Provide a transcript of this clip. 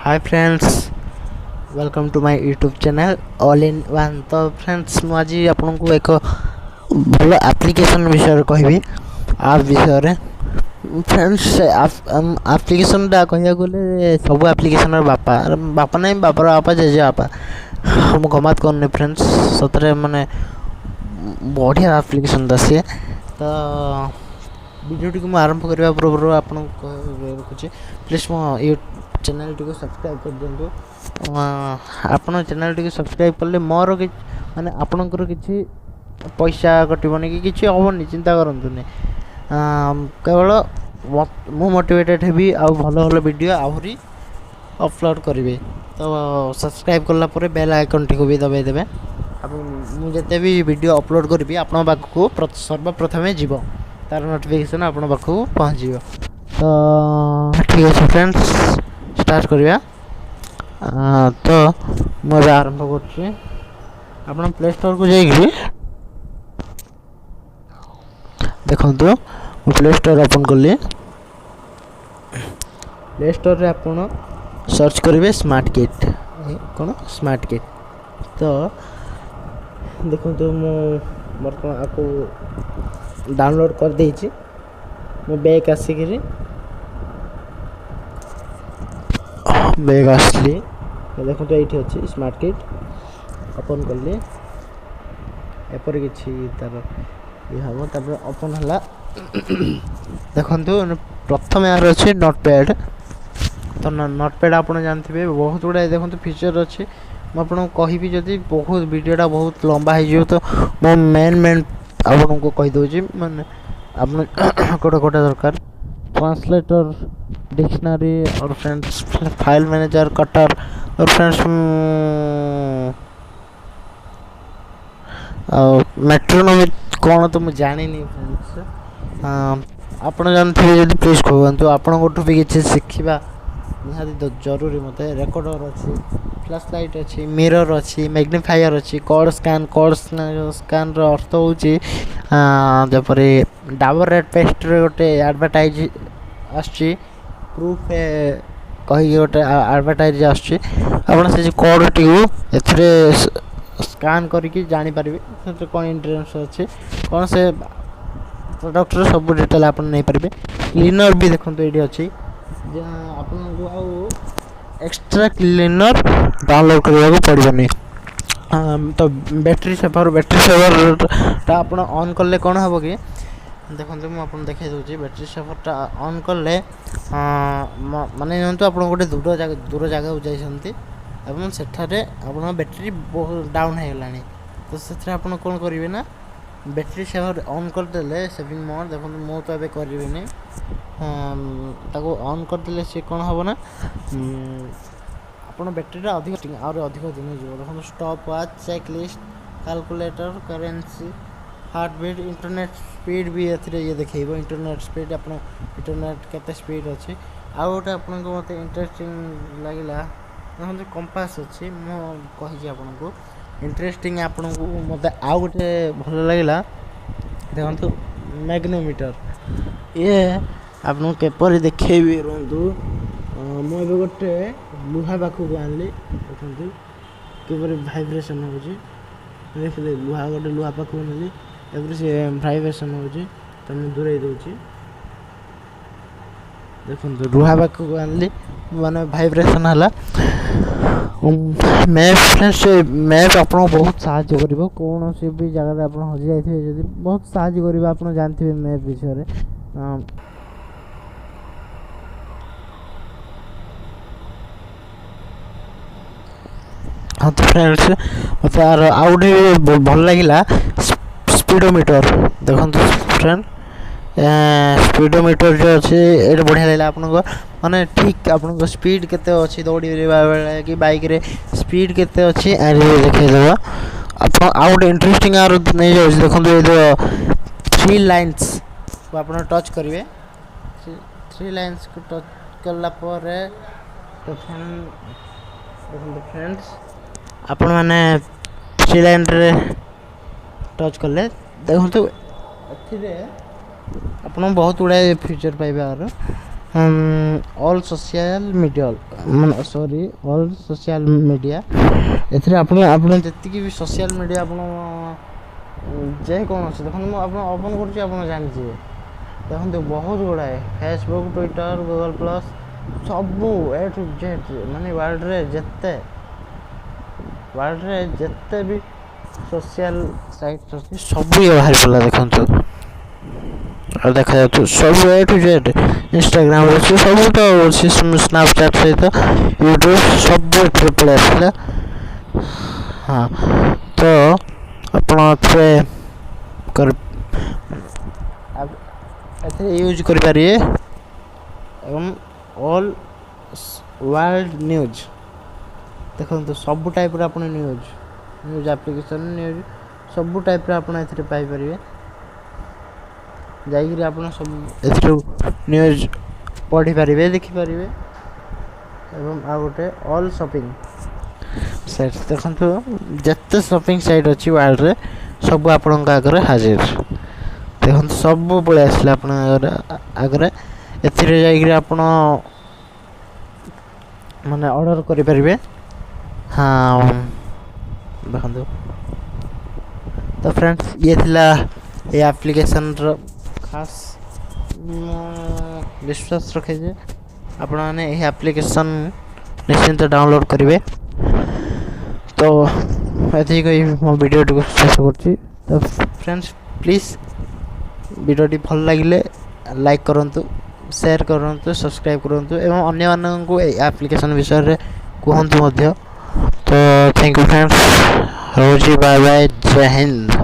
Hi friends, welcome to my YouTube channel all in one. तो friends मु आज आपन को एक भल एप्लिकेशन विषय कहबी आप विषय फ्रेंड्स। एप्लिकेशन टा कहया गले सब एप्लिकेशन बापा बापा नहीं बापार बापा जेजे बापा हम गमात करने फ्रेंड्स सतरे माने बढ़िया एप्लिकेशन सी। तो वीडियो टी आरंभ करने पूर्व आपको रखुच्छे प्लीज मो चैनल टी सब्सक्राइब कर दिंतु। आपण चैनल टी सब्सक्राइब कले मोर कि माने आपणकर किसी पैसा कटबनी कि किसी हेनी चिंता करतुनि। केवल मु मोटिवेटेड हेबी आ भल भल वीडियो आहरी अपलोड करेंगे। तो सब्सक्राइब कला पर बेल आइकन टी भी दबाई देवे। मुझे भी वीडियो अपलोड करी आपण पाखक सर्वप्रथम जीव तार नोटिफिकेशन आपण पाखक पहुँच। तो ठीक है फ्रेंड्स स्टार्ट करिया। तो मुझे आरंभ कर प्ले स्टोर को जाइए देखो। प्ले स्टोर ओपन कली प्ले स्टोर रे आपण सर्च करेंगे स्मार्ट किट कौन स्मार्ट किट। तो देखो बर्तमान आपको डाउनलोड कर देछि मो बैक आसिक बैग आसली देखो। तो ये अच्छी स्मार्ट किट ओपन कली एपर कि तार ये हम तार ओपन है देखो। प्रथम यार अच्छे नोटपैड। तो नोटपैड आप जानते बहुत गुड़ा देखो फीचर अच्छे। मुझे कहि जदि बहुत वीडियोटा बहुत लंबा हो तो मो मेन आपको कहीदे माने आप कोटा कोटा दरकार ट्रांसलेटर डिक्शनरी और फ्रेंड्स फाइल मैनेजर कटर और फ्रेंड्स मेट्रोनोमी कौन तो मुझे जानी फ्रेंड्स। आप जानते जब प्लीज कहतु आपठू भी किसी शिखा निहाती जरूरी। मत रेकर्डर अच्छी फ्लैश लाइट अच्छी मिरर अच्छी मैग्निफायर अच्छी कोड स्कान स्कान अर्थ होपरी डाबर रेड पेस्ट गोटे एडवर्टाइज आसची प्रूफ कही गोटे एडवर्टाइज आसची आप से कोड टी स्कान करके जानीपर कौन इंटरेस्ट अच्छे कौन से प्रोडक्ट सब डिटेल आप नहीं पारे। क्लीनर भी देखो ये अच्छी आपको आउ एक्स्ट्रा क्लीनर डाउनलोड करने पड़ोनी। तो बैटरी सेवर आप ऑन कले कौन हम कि देखो मुझे देखा दूसरी बैटरी सेवरटा ऑन कले माने आप गोटे दूर जगह जाइए सेठारे आप बैटरी बहुत डाउन हो गलानी। तो से आप कौन करेंगे ना बैटरी सेवर ऑन करदे सेविंग मोड देखो मु तो ये करें ऑन करदे सी कौन हम ना आप बैटेरी अधिक दिन जो देखो stopwatch checklist calculator currency heartbeat internet speed भी ये देखेब इंटरनेट स्पीड आप इंटरनेट केते स्पीड अच्छी। आउ गोटे आपको मत इंटरेस्टिंग लगे देखो कंपास अच्छी मु कही आपको इंटरेस्टिंग आपको मत आउ गोटे भल लगे देखो मैग्नोमीटर ये आपको केपर देखेबी रुहतु। मुझे गोटे लुहा पाखक आनली देखो किपर भाइब्रेसन हो देख लुहा गोटे लुहा पाखक आनली से भाइब्रेसन हो तो मुझे दूरे दूसरी देखो लुहा पाखक आनली माने भाइब्रेसन है। मैप फ्रेंड्स मैप आपको बहुत साहाय्य कर कौन सी भी जगह आप हजि जाइए जब बहुत साहाय्य कर आप जानते हैं मैप विषय। हाँ तो फ्रेंड्स मत आउटे भल लगे स्पीडोमीटर देखो फ्रेंड स्पीडोमीटर जो अच्छे ये बढ़िया लगे आपको माने ठीक आपको स्पीड केते अच्छी दौड़ बेले कि बाइक रे स्पीड केते अच्छी देखा आप आउट इंटरेस्टिंग आर नहीं जाए देखो ये थ्री लाइन्स को आप टच करेंगे थ्री लाइन्स को टच कला तो फ्रेंड्स आपण मैंने थ्री लाइन रे टच कले देखो आप बहुत गुड़ाए फीचर पाइबे। और all social media all social media ଏଥିରେ ଆପଣ ଯେତିକି ବି ସୋସିଆଲ ମିଡ଼ିଆ ଆପଣ ଯେକୌଣସି ଦେଖନ୍ତୁ ମୁଁ ଆପଣ ଓପନ୍ କରୁଛି ଆପଣ ଜାଣିଯିବେ। ଦେଖନ୍ତୁ ବହୁତ ଗୁଡ଼ାଏ ଫେସବୁକ୍ ଟ୍ୱିଟର ଗୁଗଲ୍ ପ୍ଲସ୍ ସବୁ A to Z ମାନେ ୱାର୍ଲଡ଼ରେ ଯେତେ ବି ସୋସିଆଲ ସାଇଟ୍ ଅଛି ସବୁ ଇଏ ବାହାରି ପଡ଼ିଲା ଦେଖନ୍ତୁ। ଆଉ ଦେଖାଯାଉଛି ସବୁ A to Z ଇନଷ୍ଟାଗ୍ରାମ ଅଛି ସବୁ ତ ଅଛି ସ୍ନାପଚାଟ୍ ସହିତ ୟୁଟ୍ୟୁବ ସବୁ ଏଥିରେ ପଳେଇ ଆସିଲା। ହଁ ତ ଆପଣ ଏଥିରେ ୟୁଜ୍ କରିପାରିବେ ଏବଂ ଅଲ୍ ୱାର୍ଲଡ ନ୍ୟୁଜ୍ ଦେଖନ୍ତୁ ସବୁ ଟାଇପ୍ର ଆପଣ ନ୍ୟୁଜ୍ ଆପ୍ଲିକେସନ୍ ନ୍ୟୁଜ୍ ସବୁ ଟାଇପ୍ର ଆପଣ ଏଥିରେ ପାଇପାରିବେ। ଯାଇକିରି ଆପଣ ସବୁ ଏଥିରୁ ନ୍ୟୁଜ୍ ପଢ଼ିପାରିବେ ଦେଖିପାରିବେ। ଏବଂ ଆଉ ଗୋଟେ ଅଲ୍ ସପିଂ ସାଇଟ୍ ଦେଖନ୍ତୁ ଯେତେ ସପିଂ ସାଇଟ୍ ଅଛି ୱାର୍ଲଡ଼ରେ ସବୁ ଆପଣଙ୍କ ଆଗରେ ହାଜିର। ଦେଖନ୍ତୁ ସବୁ ପଳେଇ ଆସିଲା ଆପଣଙ୍କ ଆଗରେ। ଏଥିରେ ଯାଇକିରି ଆପଣ ମାନେ ଅର୍ଡ଼ର କରିପାରିବେ। ହଁ ଦେଖନ୍ତୁ ତ ଫ୍ରେଣ୍ଡସ୍ ଇଏ ଥିଲା ଏ ଆପ୍ଲିକେସନ୍ର ଖାସ୍। ମୁଁ ବିଶ୍ୱାସ ରଖେ ଯେ ଆପଣମାନେ ଏହି ଆପ୍ଲିକେସନ୍ ନିଶ୍ଚିନ୍ତ ଡାଉନଲୋଡ଼୍ କରିବେ। ତ ଏତିକି କହି ମୋ ଭିଡ଼ିଓଟିକୁ ଶେଷ କରୁଛି। ତ ଫ୍ରେଣ୍ଡସ୍ ପ୍ଲିଜ୍ ଭିଡ଼ିଓଟି ଭଲ ଲାଗିଲେ ଲାଇକ୍ କରନ୍ତୁ, ସେୟାର କରନ୍ତୁ, ସବସ୍କ୍ରାଇବ୍ କରନ୍ତୁ ଏବଂ ଅନ୍ୟମାନଙ୍କୁ ଏହି ଆପ୍ଲିକେସନ୍ ବିଷୟରେ କୁହନ୍ତୁ ମଧ୍ୟ। ତ ଥ୍ୟାଙ୍କ ୟୁ ଫ୍ରେଣ୍ଡସ୍, ରହୁଛି ବାଏ ବାଏ, ଜୟ ହିନ୍ଦ।